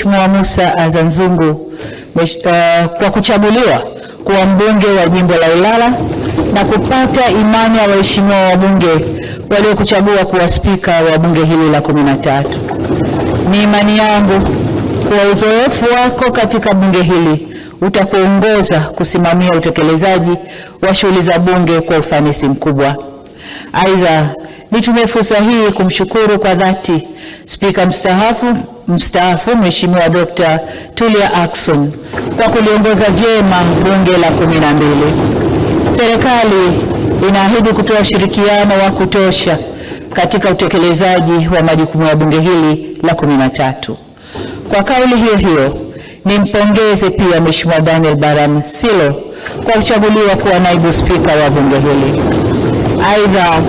Mheshimiwa Musa Azzan Zungu kwa kuchaguliwa kuwa mbunge wa jimbo la Ilala na kupata imani ya waheshimiwa wabunge waliokuchagua kuwa spika wa bunge hili la 13. Ni imani yangu kuwa uzoefu wako katika bunge hili utakuongoza kusimamia utekelezaji wa shughuli za bunge kwa ufanisi mkubwa. Aidha, nitumie fursa hii kumshukuru kwa dhati Spika mstaafu Mheshimiwa Dr. Tulia Ackson kwa kuliongoza vyema bunge la 12. Serikali inaahidi kutoa ushirikiano wa kutosha katika utekelezaji wa majukumu ya bunge hili la 13. Kwa kauli hiyo hiyo, nimpongeze pia Mheshimiwa Daniel Baran Silo kwa kuchaguliwa kuwa naibu spika wa bunge hili. Aidha,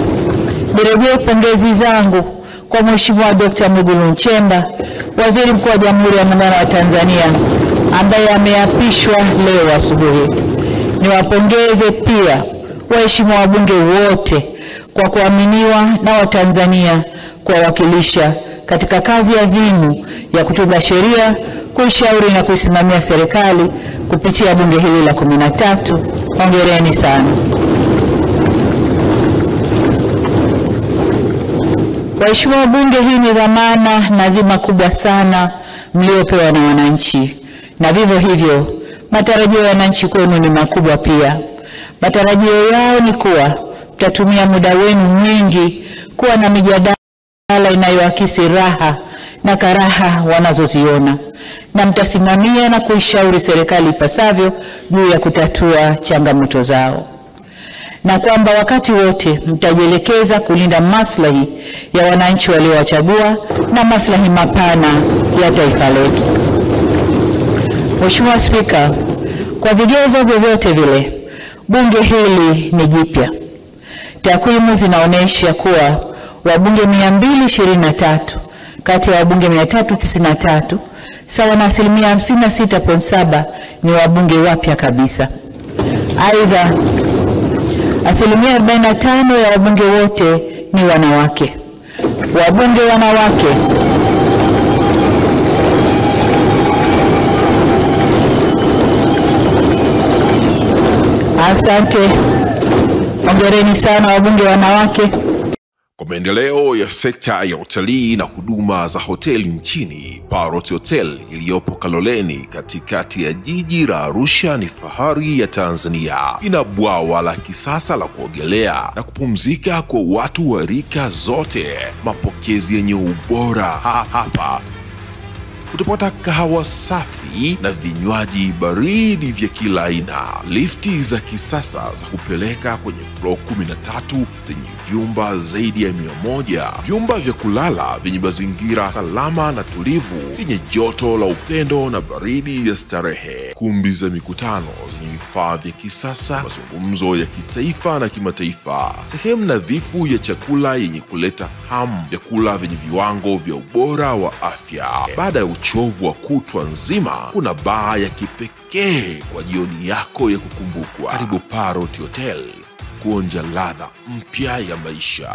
nirejee pongezi zangu kwa Mheshimiwa Dr. Mwigulu Nchemba, Waziri Mkuu wa Jamhuri ya Muungano wa Tanzania, ambaye ameapishwa leo asubuhi. Niwapongeze pia waheshimiwa wabunge wote kwa kuaminiwa na Watanzania kuwawakilisha katika kazi adhimu ya kutunga sheria, kuishauri na kuisimamia serikali kupitia bunge hili la 13. Hongereni sana. Waheshimiwa wabunge, hii ni dhamana na dhima kubwa sana mliopewa na wananchi, na vivyo hivyo matarajio ya wananchi kwenu ni makubwa pia. Matarajio yao ni kuwa mtatumia muda wenu mwingi kuwa na mijadala inayoakisi raha na karaha wanazoziona, na mtasimamia na kuishauri serikali ipasavyo juu ya kutatua changamoto zao, na kwamba wakati wote mtajielekeza kulinda maslahi ya wananchi waliowachagua na maslahi mapana ya taifa letu. Mheshimiwa Spika, kwa vigezo vyovyote vile, bunge hili ni jipya. Takwimu zinaonyesha kuwa wabunge 223 kati ya wabunge 393, sawa na 56.7%, ni wabunge wapya kabisa. Aidha, 45% ya wabunge wote ni wanawake. Wabunge wanawake asante. Hongereni sana wabunge wanawake. Kwa maendeleo ya sekta ya utalii na huduma za hoteli nchini, Parrot Hotel iliyopo Kaloleni katikati ya jiji la Arusha ni fahari ya Tanzania. Ina bwawa la kisasa la kuogelea na kupumzika kwa watu wa rika zote, mapokezi yenye ubora. Hapa utapata kahawa safi na vinywaji baridi vya kila aina, lifti za kisasa za kupeleka kwenye floor 13 zenye vyumba zaidi ya 100, vyumba vya kulala vyenye mazingira salama na tulivu, vyenye joto la upendo na baridi ya starehe, kumbi za mikutano zenye vifaa vya kisasa, mazungumzo ya kitaifa na kimataifa, sehemu nadhifu ya chakula yenye kuleta hamu, vyakula vyenye viwango vya ubora wa afya. Baada ya uchovu wa kutwa nzima, kuna baa ya kipekee kwa jioni yako ya kukumbukwa. Karibu Parrot Hotel kuonja ladha mpya ya maisha.